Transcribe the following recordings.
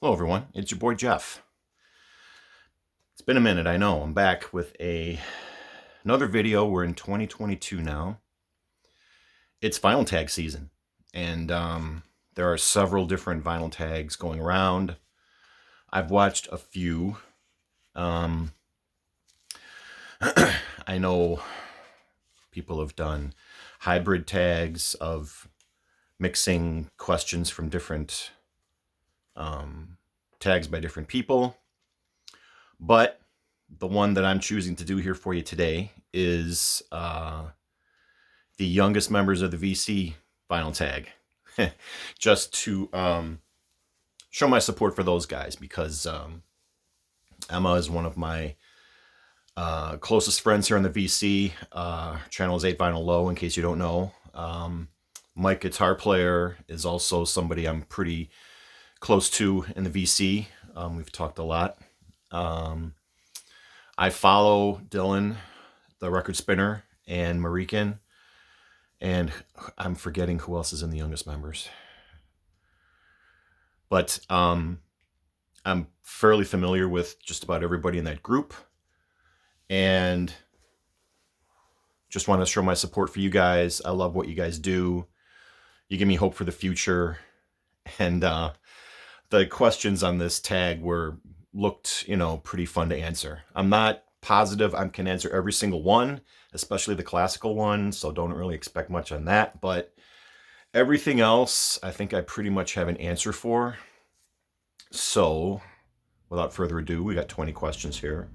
Hello everyone, it's your boy Jeff. It's been a minute, I know. I'm back with another video. We're in 2022 now. It's vinyl tag season, and there are several different vinyl tags going around. I've watched a few. I know people have done hybrid tags of mixing questions from different tags by different people. But the one that I'm choosing to do here for you today is the youngest members of the VC vinyl tag. Just to show my support for those guys, because Emma is one of my closest friends here on the VC. Channel is 8 Vinyl Low, in case you don't know. Mike, guitar player, is also somebody I'm pretty close to in the VC. We've talked a lot. I follow Dylan, the record spinner, and Marican, and I'm forgetting who else is in the youngest members. But I'm fairly familiar with just about everybody in that group, and just want to show my support for you guys. I love what you guys do. You give me hope for the future, and the questions on this tag looked, pretty fun to answer. I'm not positive I can answer every single one, especially the classical one, so don't really expect much on that. But everything else, I think I pretty much have an answer for. So, without further ado, we got 20 questions here.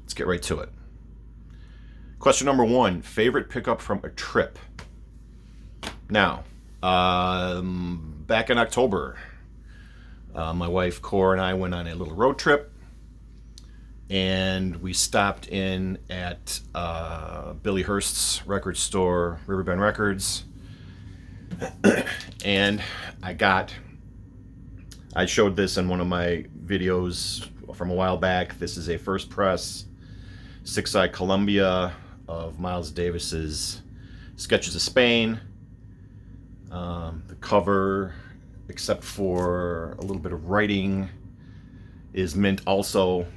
Let's get right to it. Question number 1, favorite pickup from a trip. Now, back in October, my wife, Cora, and I went on a little road trip, and we stopped in at Billy Hurst's record store, Riverbend Records, and I showed this in one of my videos from a while back. This is a first press 6-eye Columbia of Miles Davis's Sketches of Spain. The cover, except for a little bit of writing, is mint also,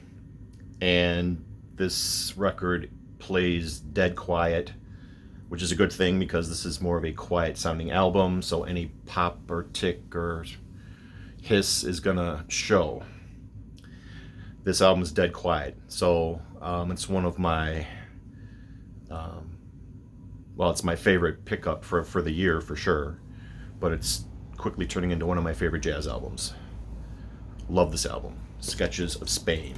and this record plays dead quiet, which is a good thing because this is more of a quiet sounding album, so any pop or tick or hiss is gonna show. This album is dead quiet, so it's one of my it's my favorite pickup for the year for sure, but it's quickly turning into one of my favorite jazz albums. Love this album, Sketches of Spain.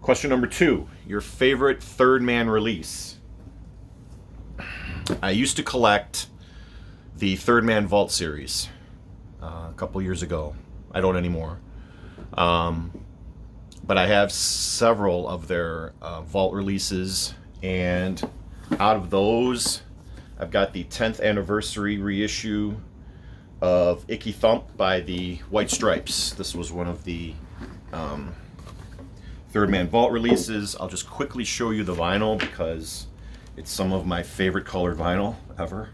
Question number 2, your favorite third man release. I used to collect the Third Man Vault series a couple years ago. I don't anymore. But I have several of their Vault releases, and out of those, I've got the 10th anniversary reissue of Icky Thump by the White Stripes. This was one of the Third Man Vault releases. I'll just quickly show you the vinyl because it's some of my favorite colored vinyl ever.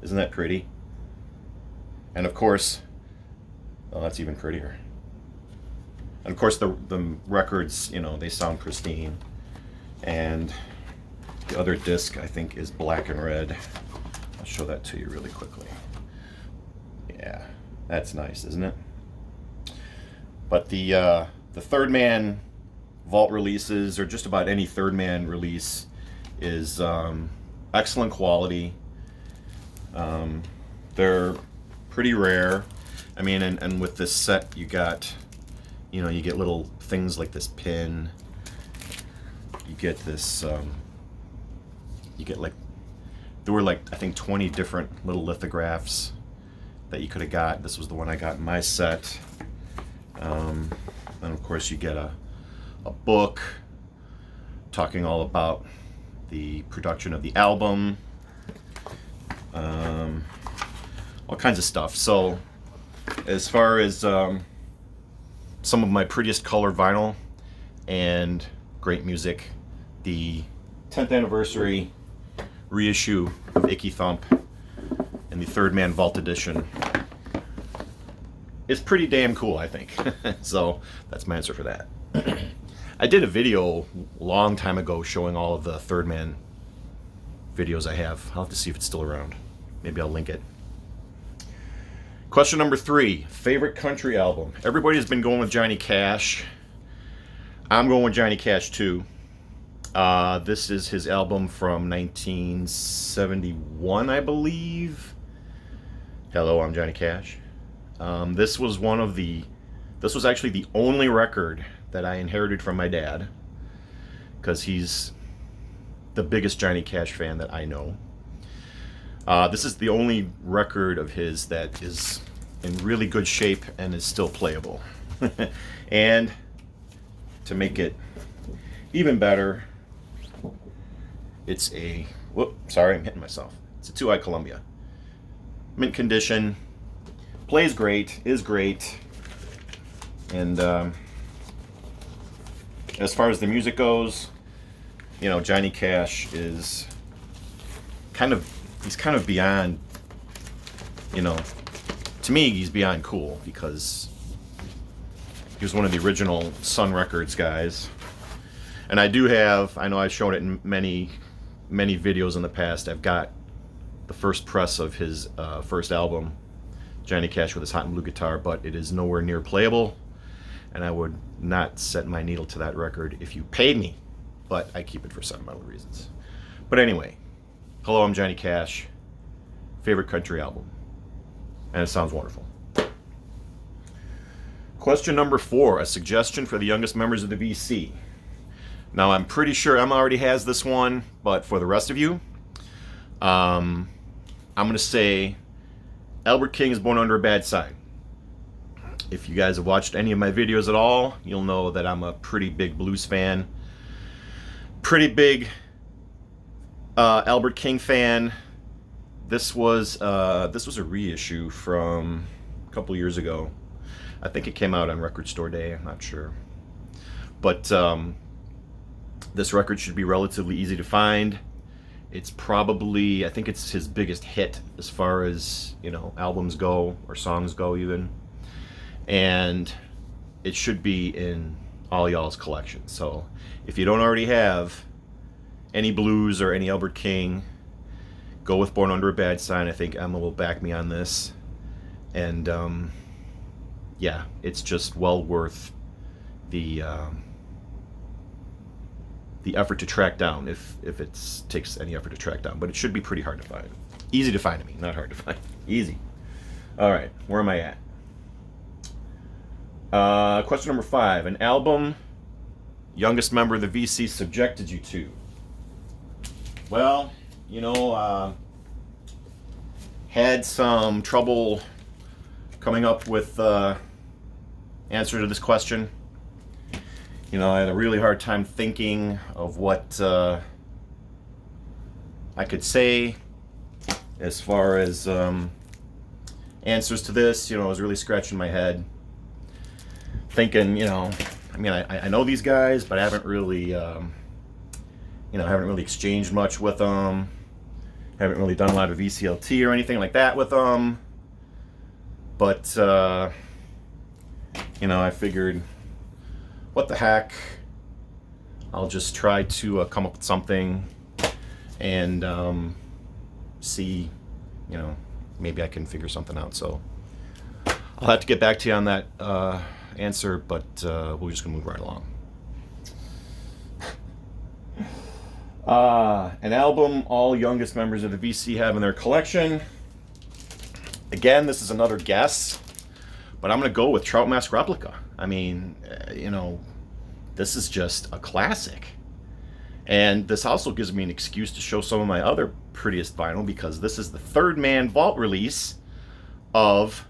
Isn't that pretty? And of course, that's even prettier. And of course, the records, they sound pristine. And the other disc, I think, is black and red. I'll show that to you really quickly. Yeah, that's nice, isn't it? But the Third Man Vault releases, or just about any Third Man release, is excellent quality. They're pretty rare. I mean, and with this set, you got, you get little things like this pin. You get this, there were I think 20 different little lithographs that you could have got. This was the one I got in my set. And of course you get a book talking all about the production of the album. All kinds of stuff. So as far as some of my prettiest colored vinyl and great music, the 10th anniversary reissue of Icky Thump and the Third Man Vault Edition is pretty damn cool, I think. So that's my answer for that. I did a video a long time ago showing all of the Third Man videos I have. I'll have to see if it's still around. Maybe I'll link it. Question number 3, favorite country album. Everybody's been going with Johnny Cash. I'm going with Johnny Cash too. This is his album from 1971, I believe. Hello, I'm Johnny Cash. This was actually the only record that I inherited from my dad, because he's the biggest Johnny Cash fan that I know. This is the only record of his that is in really good shape and is still playable. And to make it even better, it's a, sorry, I'm hitting myself. It's a 2i Columbia. Mint condition, plays great, is great. And as far as the music goes, you know, Johnny Cash is he's kind of beyond, you know, to me, he's beyond cool, because he was one of the original Sun Records guys. And I know I've shown it in many videos in the past. I've got the first press of his first album, Johnny Cash with his hot and blue guitar, but it is nowhere near playable, and I would not set my needle to that record if you paid me, but I keep it for sentimental reasons. But anyway, hello, I'm Johnny Cash. Favorite country album. And it sounds wonderful. Question number 4, a suggestion for the youngest members of the VC. Now, I'm pretty sure Emma already has this one, but for the rest of you, I'm going to say Albert King is Born Under a Bad Sign. If you guys have watched any of my videos at all, you'll know that I'm a pretty big blues fan. Pretty big Albert King fan. This was a reissue from a couple years ago. I think it came out on Record Store Day, I'm not sure. But this record should be relatively easy to find. It's probably, I think it's his biggest hit as far as, you know, albums go, or songs go even. And it should be in all y'all's collection. So if you don't already have any blues or any Albert King, go with Born Under a Bad Sign. I think Emma will back me on this. And yeah, it's just well worth the effort to track down, if it takes any effort to track down. But it should be pretty hard to find. Easy to find to me, not hard to find. Easy. All right, where am I at? Question number 5. An album youngest member of the VC subjected you to. Well, you know, had some trouble coming up with answer to this question. You know, I had a really hard time thinking of what I could say as far as answers to this. You know, I was really scratching my head, thinking, you know, I mean, I know these guys, but I haven't really, you know, haven't really exchanged much with them. Haven't really done a lot of VCLT or anything like that with them. But, you know, I figured, what the heck, I'll just try to come up with something and see, you know, maybe I can figure something out. So I'll have to get back to you on that answer, but we're just gonna move right along. An album all youngest members of the VC have in their collection. Again, this is another guess, but I'm gonna go with Trout Mask Replica. I mean, you know, this is just a classic. And this also gives me an excuse to show some of my other prettiest vinyl, because this is the Third Man Vault release of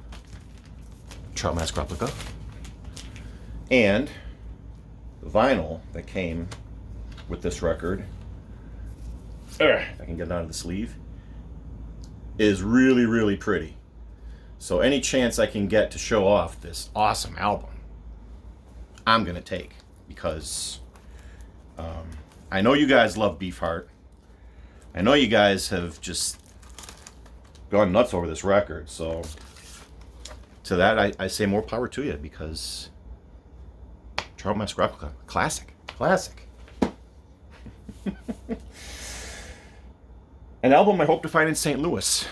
Trout Mask Replica. And the vinyl that came with this record, if I can get it out of the sleeve, is really, really pretty. So any chance I can get to show off this awesome album, I'm going to take, because I know you guys love Beefheart. I know you guys have just gone nuts over this record. So to that, I say more power to you, because Charles Mask Replica, classic. An album I hope to find in St. Louis.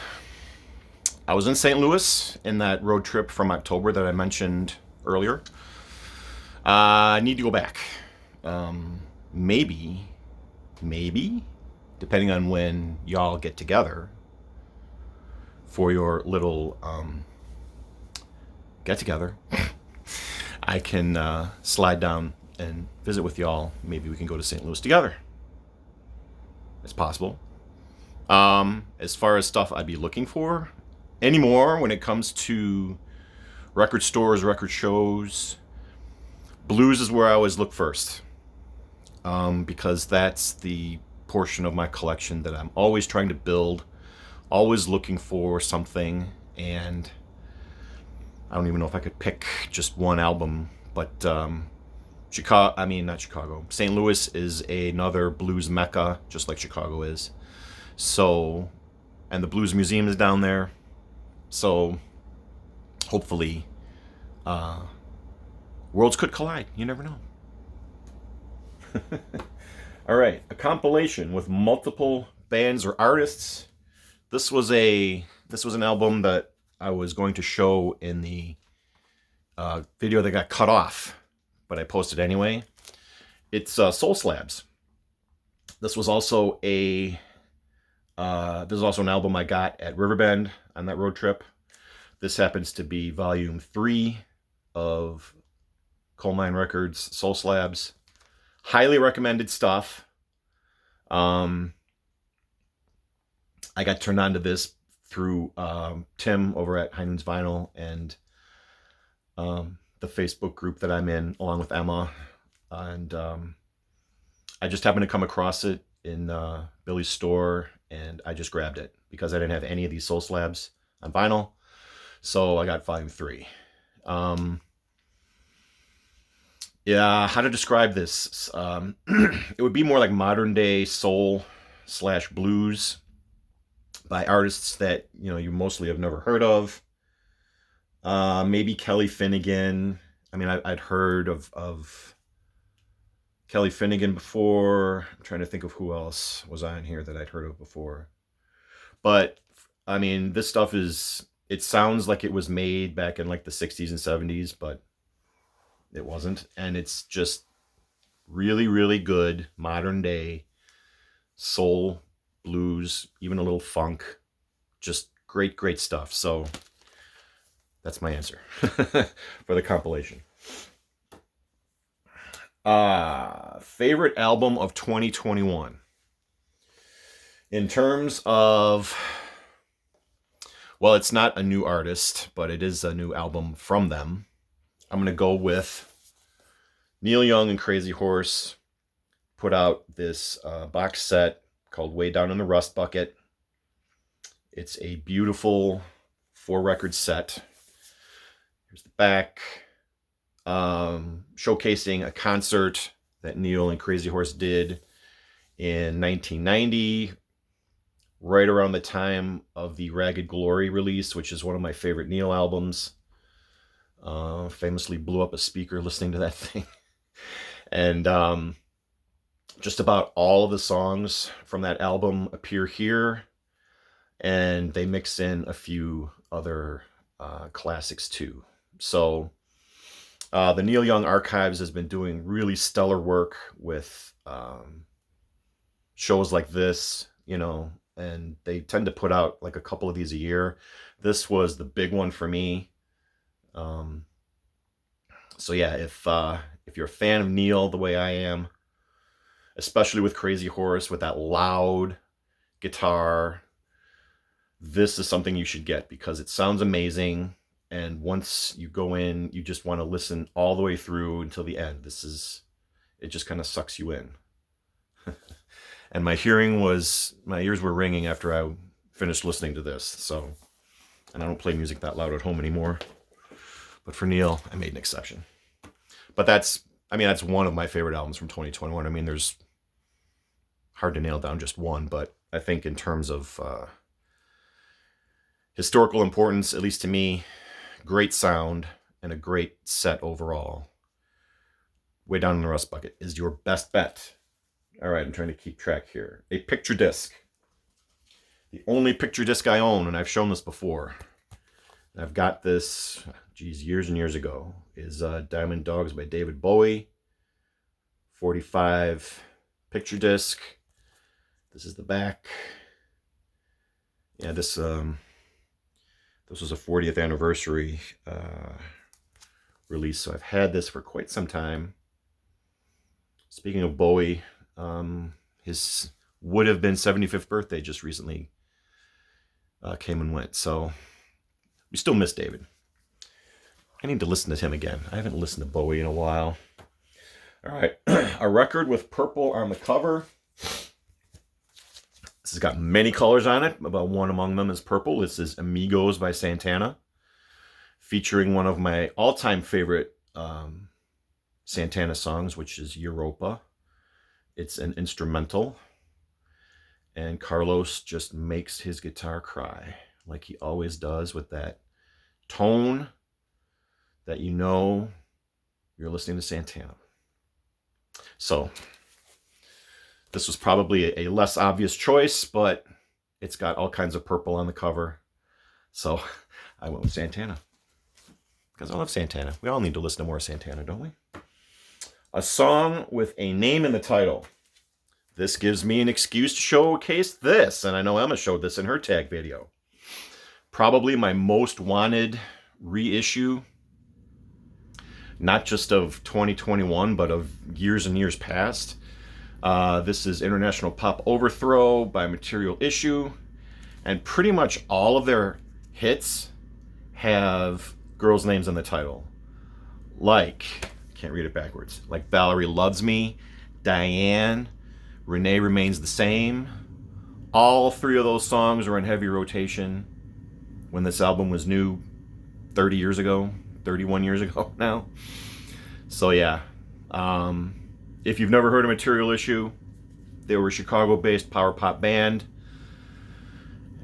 I was in St. Louis in that road trip from October that I mentioned earlier. I need to go back. Maybe, depending on when y'all get together for your little get together, I can slide down and visit with y'all. Maybe we can go to St. Louis together. It's possible. As far as stuff I'd be looking for anymore when it comes to record stores, record shows, blues is where I always look first, because that's the portion of my collection that I'm always trying to build, always looking for something. And I don't even know if I could pick just one album, but St. Louis is another blues mecca, just like Chicago is. So, and the Blues Museum is down there. So, hopefully, worlds could collide. You never know. All right, a compilation with multiple bands or artists. This was an album that I was going to show in the video that got cut off, but I posted anyway. It's Soul Slabs. This was also an album I got at Riverbend on that road trip. This happens to be volume 3 of Coal Mine Records, Soul Slabs. Highly recommended stuff. I got turned on to this through Tim over at High Noon's Vinyl and the Facebook group that I'm in, along with Emma. And I just happened to come across it in Billy's store, and I just grabbed it because I didn't have any of these Soul Slabs on vinyl. So I got volume 3. Yeah, how to describe this? It would be more like modern day soul / blues by artists that you mostly have never heard of. Maybe Kelly Finnegan. I mean, I'd heard of Kelly Finnegan before. I'm trying to think of who else was on here that I'd heard of before. But I mean, this stuff it sounds like it was made back in like the 60s and 70s, but it wasn't. And it's just really, really good modern day soul, blues, even a little funk. Just great, great stuff. So that's my answer for the compilation. Favorite album of 2021. In terms of, well, it's not a new artist, but it is a new album from them. I'm going to go with Neil Young and Crazy Horse put out this box set called Way Down in the Rust Bucket. It's a beautiful 4-record set. Here's the back, showcasing a concert that Neil and Crazy Horse did in 1990, right around the time of the Ragged Glory release, which is one of my favorite Neil albums. Famously blew up a speaker listening to that thing. And just about all of the songs from that album appear here, and they mix in a few other classics too. So the Neil Young Archives has been doing really stellar work with shows like this, and they tend to put out like a couple of these a year. This was the big one for me. So yeah, if you're a fan of Neil the way I am, especially with Crazy Horse, with that loud guitar, this is something you should get because it sounds amazing. And once you go in, you just want to listen all the way through until the end. It just kind of sucks you in. And my ears were ringing after I finished listening to this. So, and I don't play music that loud at home anymore. But for Neil, I made an exception. But that's one of my favorite albums from 2021. I mean, there's hard to nail down just one, but I think in terms of historical importance, at least to me, great sound, and a great set overall. Way Down in the Rust Bucket is your best bet. All right, I'm trying to keep track here. A picture disc. The only picture disc I own, and I've shown this before, I've got this, geez, years and years ago, is Diamond Dogs by David Bowie. 45 picture disc. This is the back. Yeah, this was a 40th anniversary release, so I've had this for quite some time. Speaking of Bowie, his would have been 75th birthday just recently came and went, so we still miss David. I need to listen to him again. I haven't listened to Bowie in a while. All right, a record with purple on the cover. This has got many colors on it, but one among them is purple. This is Amigos by Santana, featuring one of my all-time favorite Santana songs, which is Europa. It's an instrumental, and Carlos just makes his guitar cry, like he always does, with that tone that you know you're listening to Santana. So this was probably a less obvious choice, but it's got all kinds of purple on the cover. So I went with Santana because I love Santana. We all need to listen to more Santana, don't we? A song with a name in the title. This gives me an excuse to showcase this, and I know Emma showed this in her tag video. Probably my most wanted reissue, not just of 2021, but of years and years past. This is International Pop Overthrow by Material Issue, and pretty much all of their hits have girls' names in the title. Like, can't read it backwards, like Valerie Loves Me, Diane, Renee Remains the Same. All three of those songs were in heavy rotation when this album was new 30 years ago, 31 years ago now. So yeah, if you've never heard of Material Issue, they were a Chicago-based power pop band.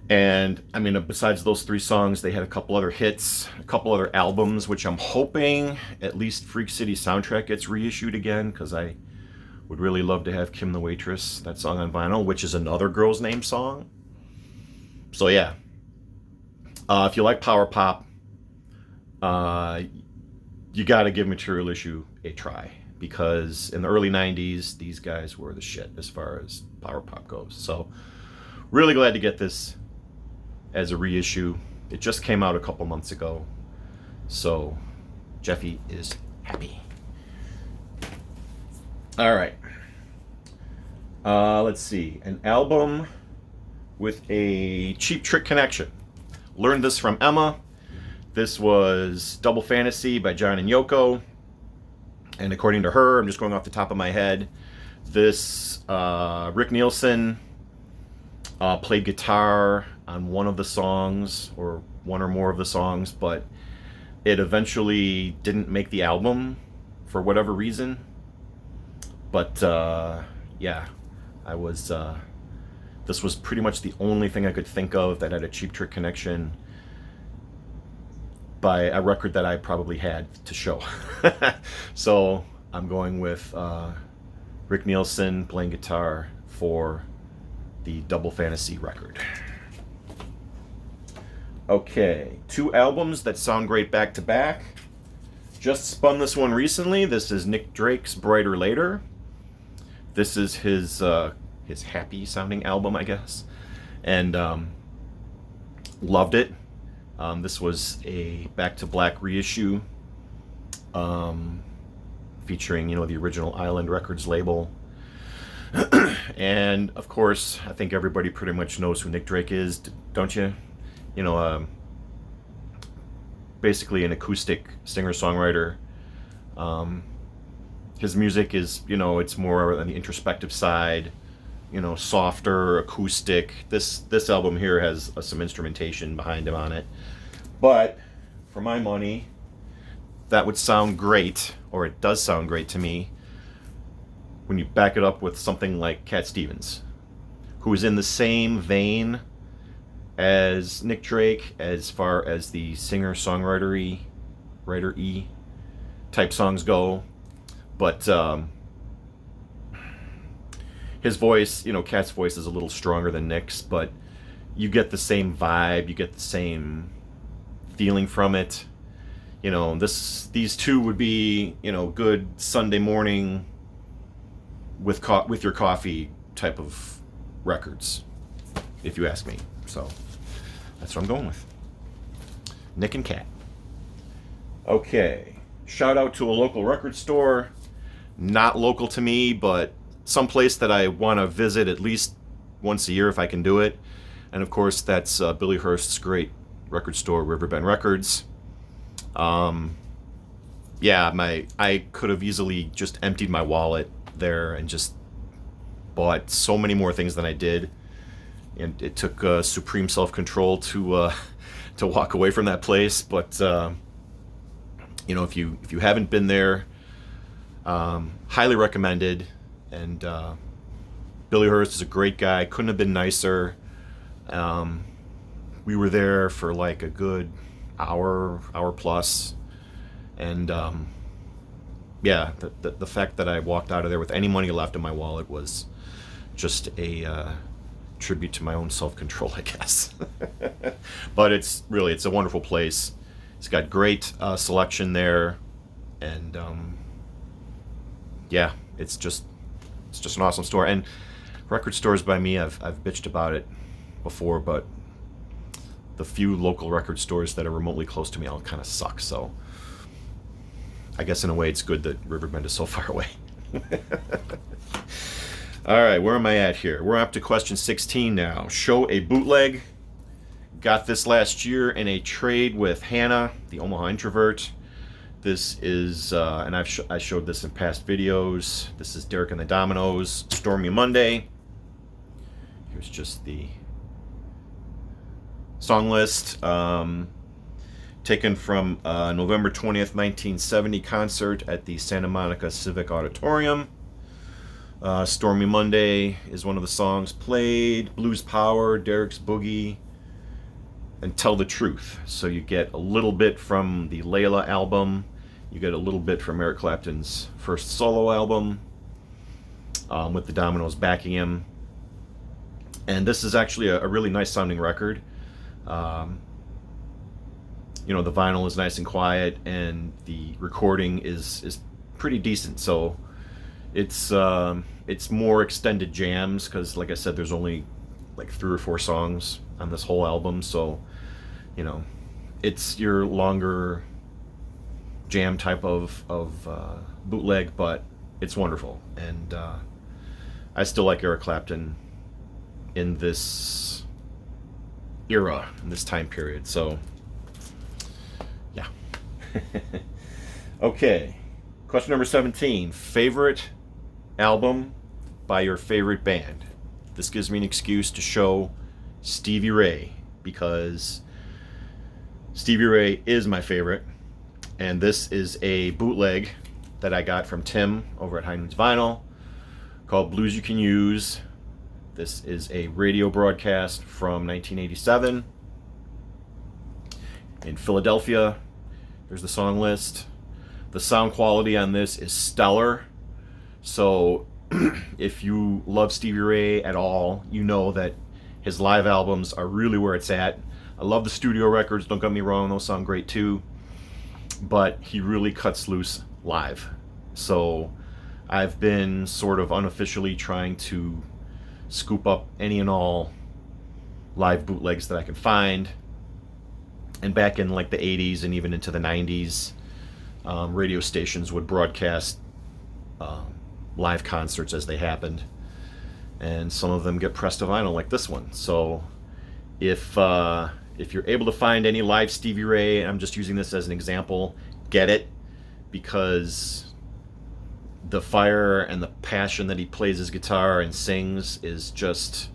And I mean, besides those three songs, they had a couple other hits, a couple other albums, which I'm hoping at least Freak City Soundtrack gets reissued again, because I would really love to have Kim the Waitress, that song on vinyl, which is another girl's name song. So yeah, if you like power pop, you got to give Material Issue a try, because in the early 90s, these guys were the shit as far as power pop goes. So really glad to get this as a reissue. It just came out a couple months ago, so Jeffy is happy. All right. Let's see. An album with a Cheap Trick connection. Learned this from Emma. This was Double Fantasy by John and Yoko. And according to her, I'm just going off the top of my head, this Rick Nielsen played guitar on one of the songs, or one or more of the songs, but it eventually didn't make the album for whatever reason. But yeah, this was pretty much the only thing I could think of that had a Cheap Trick connection by a record that I probably had to show. So I'm going with Rick Nielsen playing guitar for the Double Fantasy record. Okay, two albums that sound great back to back. Just spun this one recently. This is Nick Drake's Brighter Later. This is his happy sounding album, I guess, and loved it. This was a Back to Black reissue, featuring, the original Island Records label. And of course, I think everybody pretty much knows who Nick Drake is, don't you? Basically an acoustic singer-songwriter. His music is, it's more on the introspective side, softer, acoustic. This album here has some instrumentation behind him on it. But for my money, that would sound great, or it does sound great to me, when you back it up with something like Cat Stevens, who is in the same vein as Nick Drake as far as the singer-songwriter-y, writer-y type songs go. But his voice, Cat's voice is a little stronger than Nick's, but you get the same vibe, you get the same feeling from it. These two would be, good Sunday morning with your coffee type of records, if you ask me. So that's what I'm going with. Nick and Cat. Okay. Shout out to a local record store. Not local to me, but someplace that I want to visit at least once a year if I can do it. And of course, that's Billy Hurst's great record store, Riverbend Records. I could have easily just emptied my wallet there and just bought so many more things than I did. And it took supreme self-control to walk away from that place. But if you haven't been there, highly recommended. And Billy Hurst is a great guy. Couldn't have been nicer. We were there for like a good hour plus, and the fact that I walked out of there with any money left in my wallet was just a tribute to my own self-control, I guess. But it's a wonderful place. It's got great selection there, and it's just an awesome store. And record stores by me, I've bitched about it before, but the few local record stores that are remotely close to me all kind of suck. So I guess in a way it's good that Riverbend is so far away. All right, where am I at here? We're up to question 16 now. Show a bootleg. Got this last year in a trade with Hannah, the Omaha Introvert. This is, and I showed this in past videos. This is Derek and the Dominoes, Stormy Monday. Here's just the song list, taken from November 20th, 1970 concert at the Santa Monica Civic Auditorium. Stormy Monday is one of the songs played. Blues Power, Derek's Boogie, and Tell the Truth. So you get a little bit from the Layla album. You get a little bit from Eric Clapton's first solo album, with the Dominoes backing him. And this is actually a really nice sounding record. The vinyl is nice and quiet, and the recording is pretty decent. So it's more extended jams, because like I said, there's only like 3 or 4 songs on this whole album. So it's your longer jam type of bootleg, but it's wonderful. And I still like Eric Clapton in this era, in this time period. So yeah. Okay, question number 17. Favorite album by your favorite band. This gives me an excuse to show Stevie Ray, because Stevie Ray is my favorite, and this is a bootleg that I got from Tim over at High Noon's Vinyl called Blues You Can Use. This is a radio broadcast from 1987 in Philadelphia. There's the song list. The sound quality on this is stellar. So if you love Stevie Ray at all, you know that his live albums are really where it's at. I love the studio records, don't get me wrong, those sound great too. But he really cuts loose live. So I've been sort of unofficially trying to scoop up any and all live bootlegs that I can find. And back in like the 80s and even into the 90s, radio stations would broadcast live concerts as they happened, and some of them get pressed to vinyl like this one. So if you're able to find any live Stevie Ray, and I'm just using this as an example, get it, because the fire and the passion that he plays his guitar and sings is just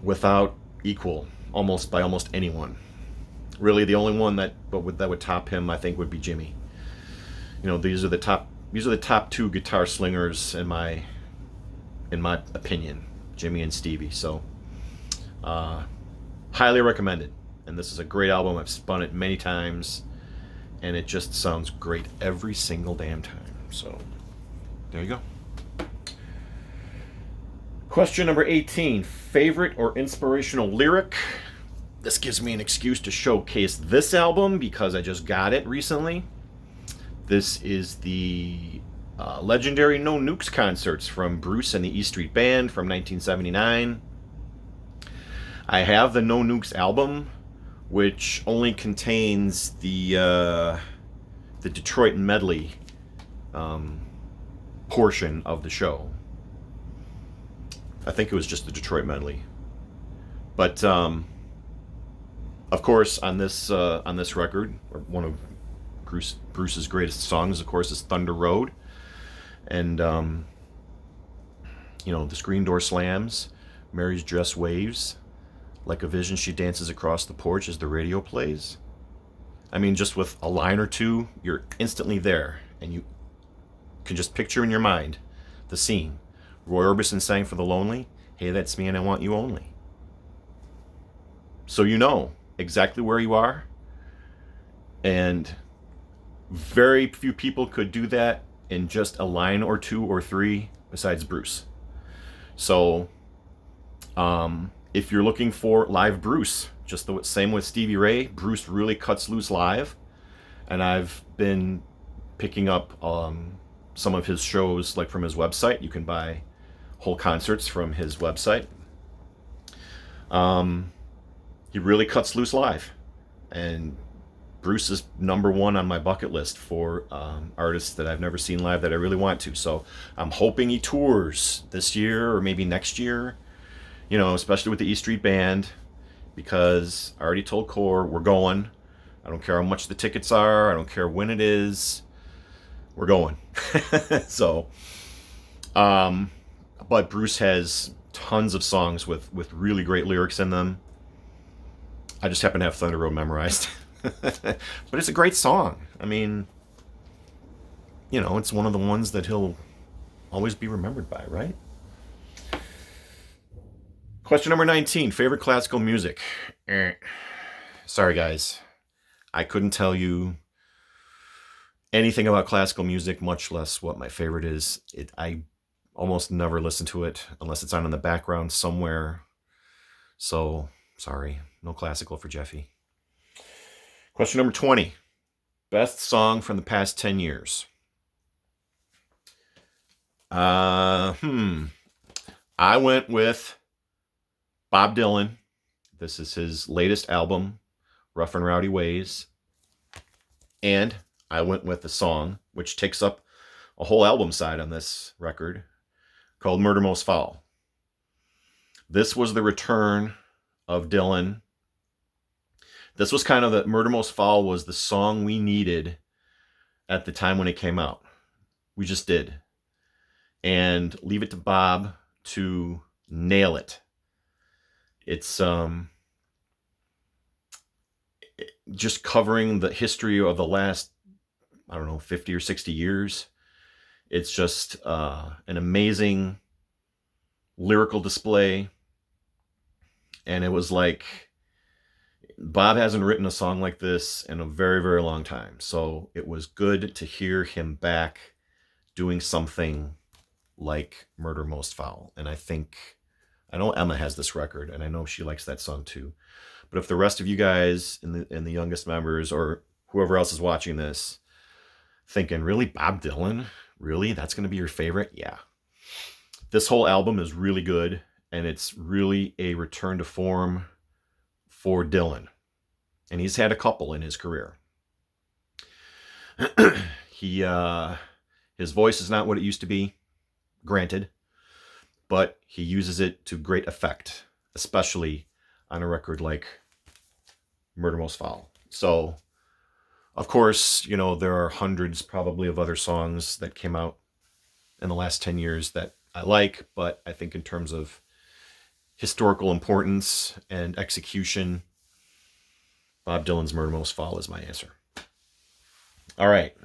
without equal, almost by almost anyone. Really, the only one that would top him, I think, would be Jimmy. These are the top 2 guitar slingers in my opinion, Jimmy and Stevie. So Highly recommended. And this is a great album. I've spun it many times, and it just sounds great every single damn time. So there you go. Question number 18. Favorite or inspirational lyric? This gives me an excuse to showcase this album because I just got it recently. This is the legendary No Nukes concerts from Bruce and the E Street Band from 1979. I have the No Nukes album, which only contains the Detroit medley portion of the show. I think it was just the Detroit medley, but of course on this record, or one of Bruce's greatest songs, of course, is Thunder Road, and the screen door slams, Mary's dress waves. Like a vision, she dances across the porch as the radio plays. I mean, just with a line or two, you're instantly there, and you can just picture in your mind the scene. Roy Orbison sang for The Lonely, "Hey, that's me and I want you only." So you know exactly where you are, and very few people could do that in just a line or two or three besides Bruce. So, if you're looking for live Bruce, just the same with Stevie Ray, Bruce really cuts loose live. And I've been picking up some of his shows, like from his website. You can buy whole concerts from his website. He really cuts loose live. And Bruce is number one on my bucket list for artists that I've never seen live that I really want to. So I'm hoping he tours this year or maybe next year. Especially with the E Street Band, because I already told Core we're going. I don't care how much the tickets are. I don't care when it is. We're going. So, but Bruce has tons of songs with really great lyrics in them. I just happen to have Thunder Road memorized. But it's a great song. I mean, it's one of the ones that he'll always be remembered by, right? Question number 19, favorite classical music. Sorry, guys. I couldn't tell you anything about classical music, much less what my favorite is. I almost never listen to it unless it's on in the background somewhere. So, sorry. No classical for Jeffy. Question number 20, best song from the past 10 years. I went with Bob Dylan. This is his latest album, Rough and Rowdy Ways. And I went with the song, which takes up a whole album side on this record, called Murder Most Foul. This was the return of Dylan. This was kind of the Murder Most Foul was the song we needed at the time when it came out. We just did. And leave it to Bob to nail it. It's just covering the history of the last, 50 or 60 years. It's just an amazing lyrical display. And it was like, Bob hasn't written a song like this in a very, very long time. So it was good to hear him back doing something like Murder Most Foul. And I know Emma has this record, and I know she likes that song too. But if the rest of you guys in the youngest members, or whoever else is watching this, thinking, really, Bob Dylan? Really? That's going to be your favorite? Yeah. This whole album is really good, and it's really a return to form for Dylan. And he's had a couple in his career. His voice is not what it used to be, granted, but he uses it to great effect, especially on a record like Murder Most Foul. So, of course, there are hundreds probably of other songs that came out in the last 10 years that I like, but I think in terms of historical importance and execution, Bob Dylan's Murder Most Foul is my answer. All right.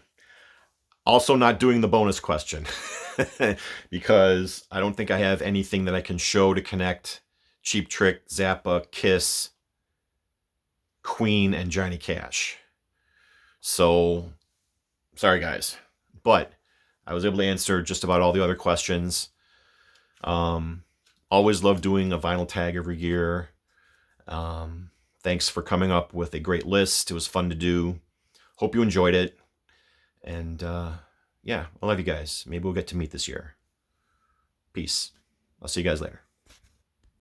Also not doing the bonus question because I don't think I have anything that I can show to connect Cheap Trick, Zappa, Kiss, Queen, and Johnny Cash. So, sorry guys, but I was able to answer just about all the other questions. Always love doing a vinyl tag every year. Thanks for coming up with a great list. It was fun to do. Hope you enjoyed it. And yeah, I love you guys. Maybe we'll get to meet this year. Peace. I'll see you guys later.